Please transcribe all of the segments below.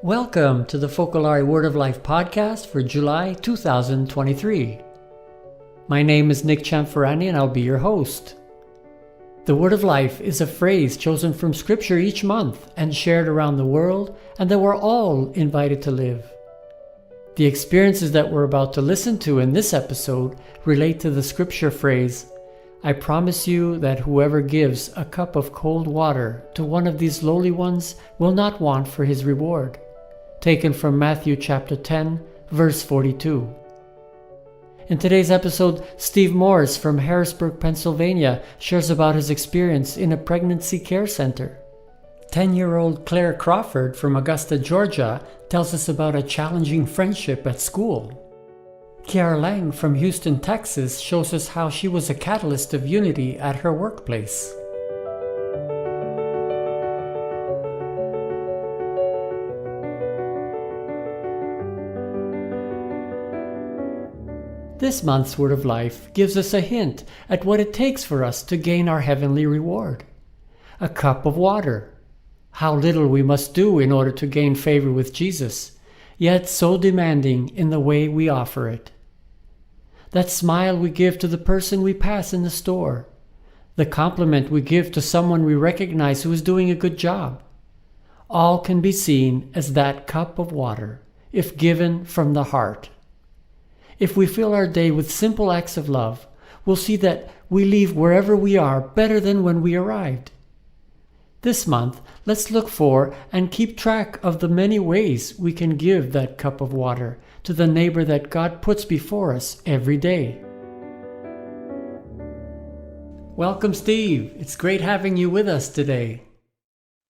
Welcome to the Focolare Word of Life podcast for July 2023. My name is Nick Chamferani and I'll be your host. The Word of Life is a phrase chosen from Scripture each month and shared around the world, and that we're all invited to live. The experiences that we're about to listen to in this episode relate to the Scripture phrase, "I promise you that whoever gives a cup of cold water to one of these lowly ones will not want for his reward," taken from Matthew chapter 10, verse 42. In today's episode, Steve Morris from Harrisburg, Pennsylvania shares about his experience in a pregnancy care center. 10-year-old Claire Crawford from Augusta, Georgia tells us about a challenging friendship at school. Kiara Lang from Houston, Texas shows us how she was a catalyst of unity at her workplace. This month's Word of Life gives us a hint at what it takes for us to gain our heavenly reward. A cup of water. How little we must do in order to gain favor with Jesus, yet so demanding in the way we offer it. That smile we give to the person we pass in the store. The compliment we give to someone we recognize who is doing a good job. All can be seen as that cup of water, if given from the heart. If we fill our day with simple acts of love, we'll see that we leave wherever we are better than when we arrived. This month, let's look for and keep track of the many ways we can give that cup of water to the neighbor that God puts before us every day. Welcome, Steve. It's great having you with us today.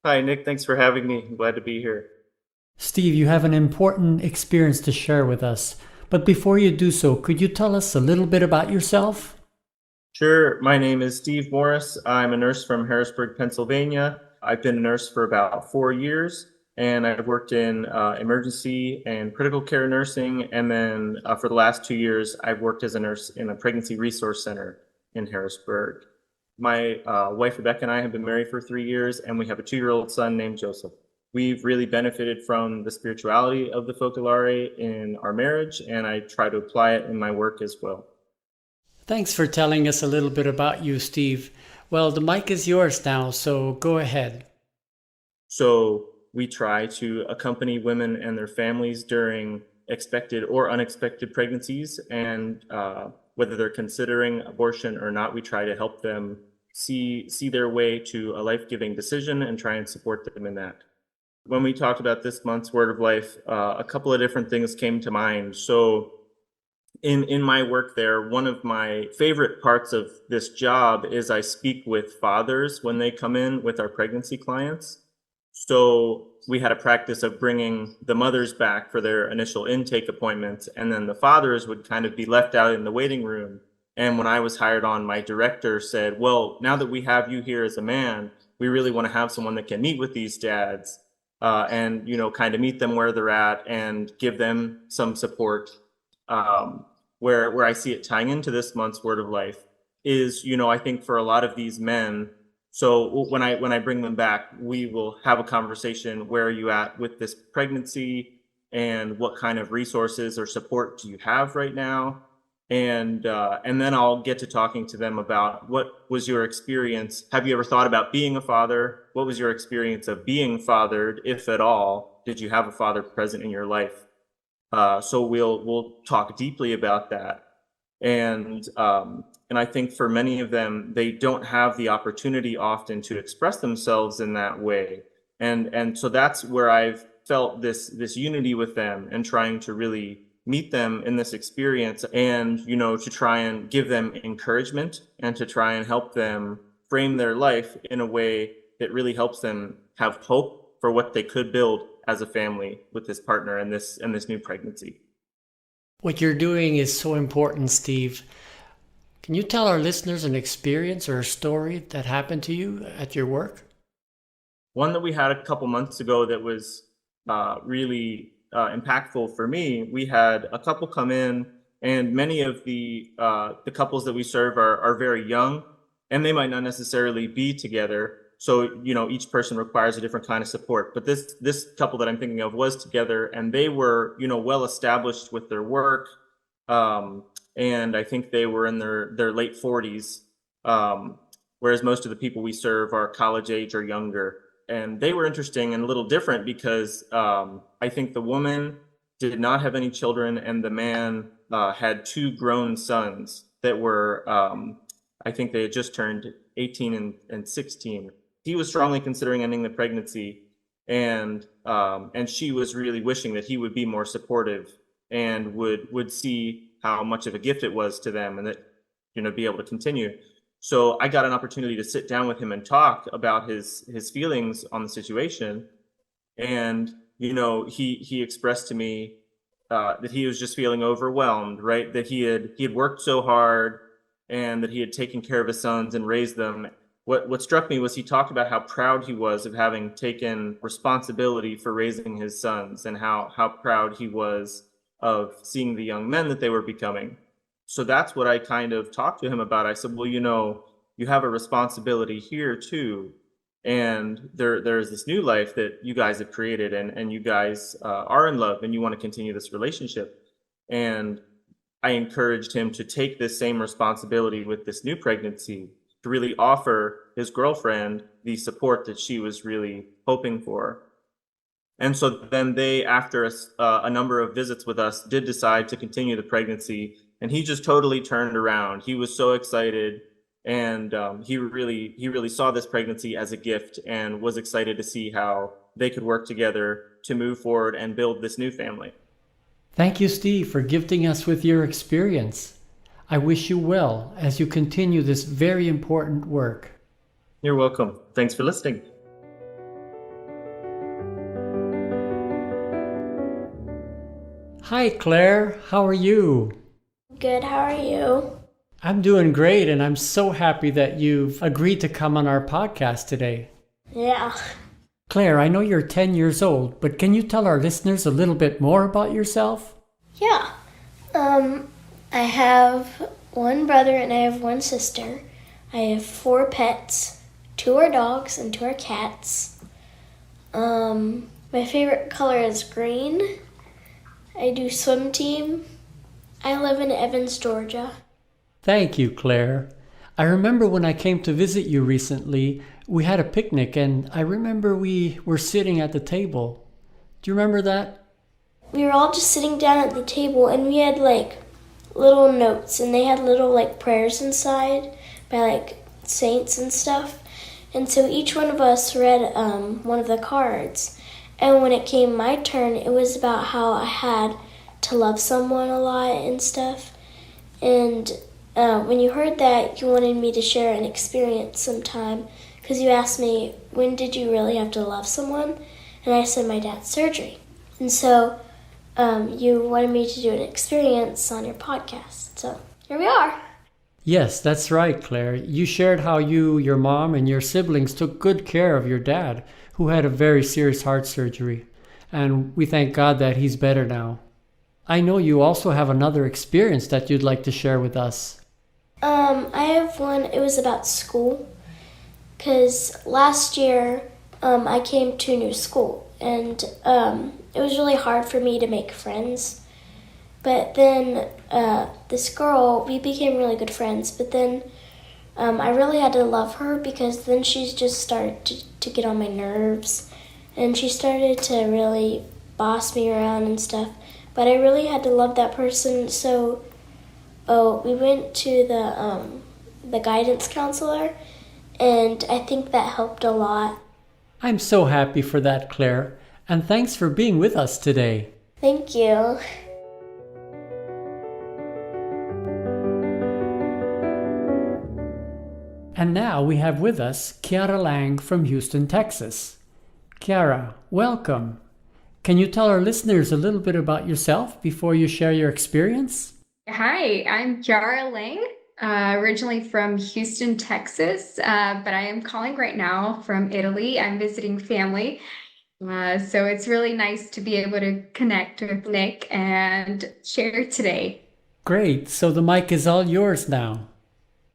Hi, Nick. Thanks for having me. I'm glad to be here. Steve, you have an important experience to share with us. But before you do so, could you tell us a little bit about yourself? Sure. My name is Steve Morris. I'm a nurse from Harrisburg, Pennsylvania. I've been a nurse for about 4 years, and I've worked in emergency and critical care nursing. And then for the last 2 years, I've worked as a nurse in a pregnancy resource center in Harrisburg. My wife, Rebecca, and I have been married for 3 years, and we have a 2-year-old son named Joseph. We've really benefited from the spirituality of the Focolare in our marriage, and I try to apply it in my work as well. Thanks for telling us a little bit about you, Steve. Well, the mic is yours now, so go ahead. So we try to accompany women and their families during expected or unexpected pregnancies, and whether they're considering abortion or not, we try to help them see their way to a life-giving decision and try and support them in that. When we talked about this month's Word of Life, a couple of different things came to mind. So in my work there, one of my favorite parts of this job is I speak with fathers when they come in with our pregnancy clients. So we had a practice of bringing the mothers back for their initial intake appointments, and then the fathers would kind of be left out in the waiting room. And when I was hired on, my director said, "Well, now that we have you here as a man, we really want to have someone that can meet with these dads and, kind of meet them where they're at and give them some support." Where I see it tying into this month's Word of Life is, I think for a lot of these men, so when I bring them back, we will have a conversation. Where are you at with this pregnancy, and what kind of resources or support do you have right now? And then I'll get to talking to them about, what was your experience? Have you ever thought about being a father? What was your experience of being fathered, if at all? Did you have a father present in your life? So we'll talk deeply about that. And I think for many of them, they don't have the opportunity often to express themselves in that way. And so that's where I've felt this unity with them, and trying to really meet them in this experience, and to try and give them encouragement, and to try and help them frame their life in a way that really helps them have hope for what they could build as a family with this partner and this new pregnancy. What you're doing is so important, Steve. Can you tell our listeners an experience or a story that happened to you at your work? One that we had a couple months ago that was really impactful for me. We had a couple come in, and many of the couples that we serve are very young, and they might not necessarily be together. So, each person requires a different kind of support. But this couple that I'm thinking of was together, and they were, well established with their work. And I think they were in their late 40s. Whereas most of the people we serve are college age or younger. And they were interesting and a little different because I think the woman did not have any children, and the man had two grown sons that were, I think they had just turned 18 and 16. He was strongly considering ending the pregnancy, and she was really wishing that he would be more supportive and would see how much of a gift it was to them, and that be able to continue. So I got an opportunity to sit down with him and talk about his feelings on the situation, and he expressed to me that he was just feeling overwhelmed, right? That he had worked so hard, and that he had taken care of his sons and raised them. What struck me was he talked about how proud he was of having taken responsibility for raising his sons, and how proud he was of seeing the young men that they were becoming. So that's what I kind of talked to him about. I said, well, you have a responsibility here too. And there's this new life that you guys have created, and you guys are in love, and you want to continue this relationship. And I encouraged him to take this same responsibility with this new pregnancy, to really offer his girlfriend the support that she was really hoping for. And so then they, after a number of visits with us, did decide to continue the pregnancy. And he just totally turned around. He was so excited. And he really saw this pregnancy as a gift, and was excited to see how they could work together to move forward and build this new family. Thank you, Steve, for gifting us with your experience. I wish you well as you continue this very important work. You're welcome. Thanks for listening. Hi, Claire. How are you? Good, how are you? I'm doing great, and I'm so happy that you've agreed to come on our podcast today. Yeah. Claire, I know you're 10 years old, but can you tell our listeners a little bit more about yourself? Yeah. I have one brother and I have one sister. I have 4 pets. 2 are dogs and 2 are cats. My favorite color is green. I do swim team. I live in Evans, Georgia. Thank you, Claire. I remember when I came to visit you recently, we had a picnic, and I remember we were sitting at the table. Do you remember that? We were all just sitting down at the table, and we had little notes, and they had little prayers inside by saints and stuff. And so each one of us read one of the cards. And when it came my turn, it was about how I had to love someone a lot and stuff. And when you heard that, you wanted me to share an experience sometime, because you asked me, when did you really have to love someone? And I said, my dad's surgery. And so you wanted me to do an experience on your podcast. So here we are. Yes, that's right, Claire. You shared how you, your mom, and your siblings took good care of your dad, who had a very serious heart surgery. And we thank God that he's better now. I know you also have another experience that you'd like to share with us. I have one. It was about school, because last year I came to a new school, and it was really hard for me to make friends. But then this girl, we became really good friends, but then I really had to love her, because then she just started to get on my nerves, and she started to really boss me around and stuff. But I really had to love that person, so we went to the guidance counselor, and I think that helped a lot. I'm so happy for that, Claire, and thanks for being with us today. Thank you. And now we have with us Kiara Lang from Houston, Texas. Kiara, welcome. Can you tell our listeners a little bit about yourself before you share your experience? Hi, I'm Kiara Lang, originally from Houston, Texas, but I am calling right now from Italy. I'm visiting family, so it's really nice to be able to connect with Nick and share today. Great, so the mic is all yours now.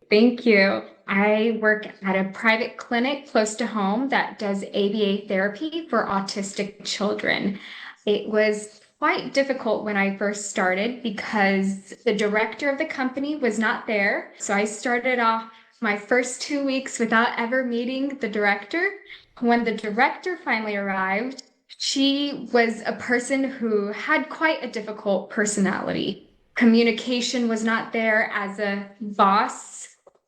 Thank you. I work at a private clinic close to home that does ABA therapy for autistic children. It was quite difficult when I first started because the director of the company was not there. So I started off my first 2 weeks without ever meeting the director. When the director finally arrived, she was a person who had quite a difficult personality. Communication was not there as a boss.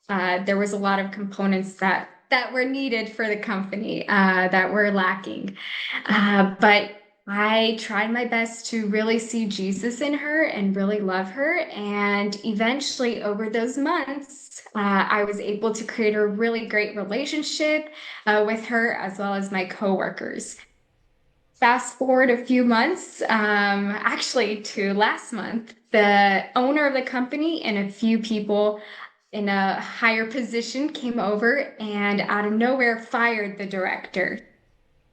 There was a lot of components that were needed for the company that were lacking. But I tried my best to really see Jesus in her and really love her. And eventually, over those months, I was able to create a really great relationship with her as well as my coworkers. Fast forward a few months, actually to last month, the owner of the company and a few people in a higher position came over and out of nowhere fired the director.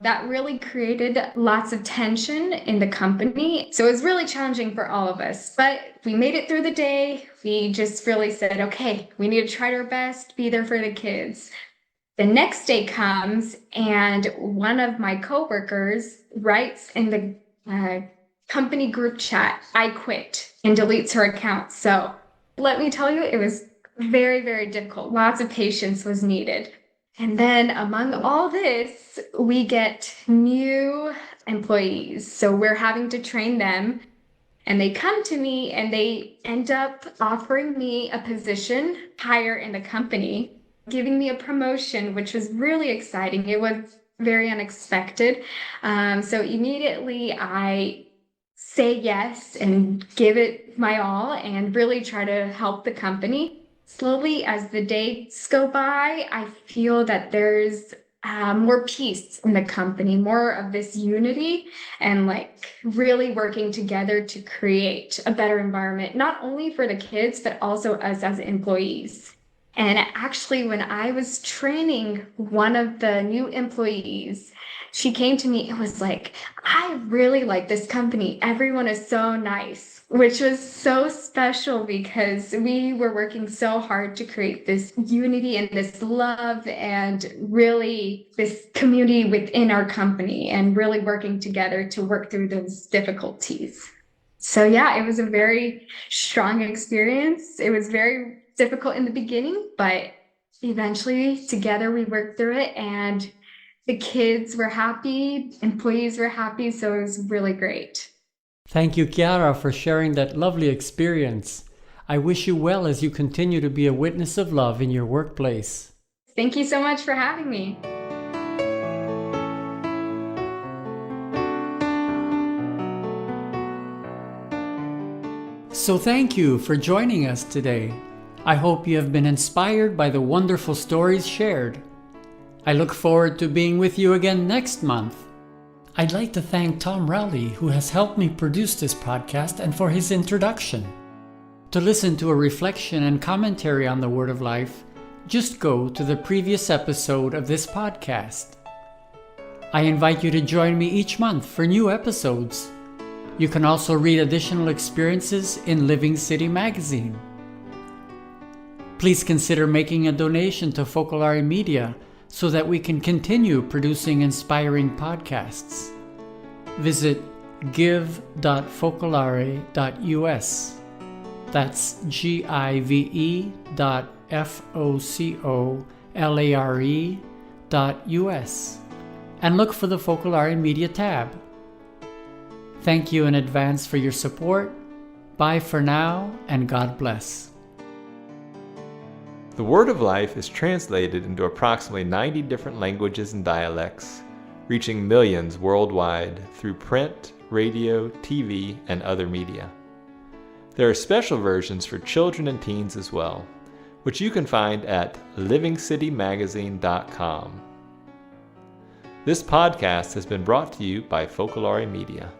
That really created lots of tension in the company. So it was really challenging for all of us, but we made it through the day. We just really said, okay, we need to try our best, be there for the kids. The next day comes and one of my coworkers writes in the company group chat, "I quit," and deletes her account. So let me tell you, it was very, very difficult. Lots of patience was needed. And then among all this, we get new employees. So we're having to train them. And they come to me and they end up offering me a position higher in the company, giving me a promotion, which was really exciting. It was very unexpected. So immediately I say yes and give it my all and really try to help the company. Slowly, as the days go by, I feel that there's more peace in the company, more of this unity and really working together to create a better environment, not only for the kids, but also us as employees. And actually, when I was training one of the new employees, she came to me and was like, "I really like this company. Everyone is so nice," which was so special because we were working so hard to create this unity and this love and really this community within our company and really working together to work through those difficulties. So yeah, it was a very strong experience. It was very difficult in the beginning, but eventually together we worked through it and the kids were happy, employees were happy, so it was really great. Thank you, Chiara, for sharing that lovely experience. I wish you well as you continue to be a witness of love in your workplace. Thank you so much for having me. So thank you for joining us today. I hope you have been inspired by the wonderful stories shared. I look forward to being with you again next month. I'd like to thank Tom Rowley, who has helped me produce this podcast, and for his introduction. To listen to a reflection and commentary on the Word of Life, just go to the previous episode of this podcast. I invite you to join me each month for new episodes. You can also read additional experiences in Living City magazine. Please consider making a donation to Focolare Media so that we can continue producing inspiring podcasts. Visit give.focolare.us. That's give.focolare.us. And look for the Focolare Media tab. Thank you in advance for your support. Bye for now, and God bless. The Word of Life is translated into approximately 90 different languages and dialects, reaching millions worldwide through print, radio, TV, and other media. There are special versions for children and teens as well, which you can find at livingcitymagazine.com. This podcast has been brought to you by Focolare Media.